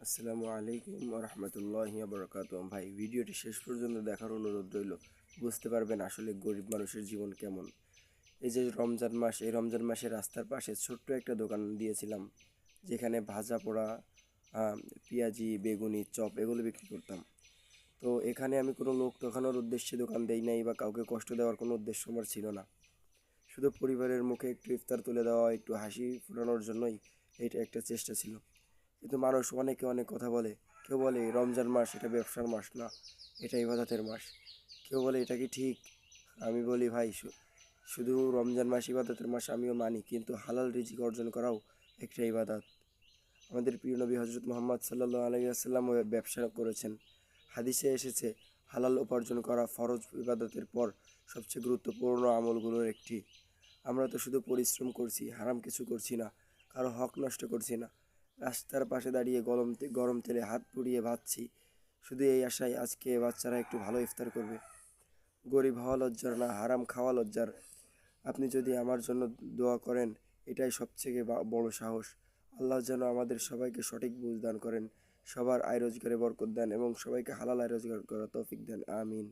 আসসালামু আলাইকুম রহমতুল্লাহি বরকাতুহ। ভাই, ভিডিওটি শেষ পর্যন্ত দেখার অনুরোধ রইল। বুঝতে পারবেন আসলে গরিব মানুষের জীবন কেমন। এই যে রমজান মাস, এই রমজান মাসে রাস্তার পাশে ছোট্ট একটা দোকান দিয়েছিলাম, যেখানে ভাজা পোড়া, আহ, পেঁয়াজি, বেগুনি, চপ এগুলো বিক্রি করতাম। তো এখানে আমি কোনো লোক ঠকানোর উদ্দেশ্যে দোকান দেই নাই বা কাউকে কষ্ট দেওয়ার কোনো উদ্দেশ্য আমার ছিল না। শুধু পরিবারের মুখে একটু ইফতার তুলে দেওয়া, একটু হাসি ফোটানোর জন্যই এটা একটা চেষ্টা ছিল। কিন্তু মানুষ অনেকে অনেক কথা বলে। কেউ বলে রমজান মাস এটা ব্যবসার মাস না, এটা ইবাদতের মাস। কেউ বলে এটা কি ঠিক? আমি বলি ভাই, শুধু রমজান মাস ইবাদতের মাস আমিও মানি, কিন্তু হালাল রিজিক অর্জন করাও একটা ইবাদত। আমাদের প্রিয় নবী হজরত মোহাম্মদ সাল্লাল্লাহু আলাইহি আসাল্লাম ব্যবসা করেছেন। হাদিসে এসেছে, হালাল উপার্জন করা ফরজ ইবাদতের পর সবচেয়ে গুরুত্বপূর্ণ আমলগুলোর একটি। আমরা তো শুধু পরিশ্রম করছি, হারাম কিছু করছি না, কারো হক নষ্ট করছি না। রাস্তার পাশে দাঁড়িয়ে গরম তেলে হাত পুড়িয়ে ভাজছি, শুধু এই আশায় আজকে বাচ্চারা একটু ভালো ইফতার করবে। গরিব হওয়া লজ্জার না, হারাম খাওয়া লজ্জার। আপনি যদি আমার জন্য দোয়া করেন, এটাই সবথেকে বড় সাহস। আল্লাহ যেন আমাদের সবাইকে সঠিক বুঝ দান করেন, সবার আয় রোজগারে বরকত দেন এবং সবাইকে হালাল আয় রোজগার করার তৌফিক দেন। আমিন।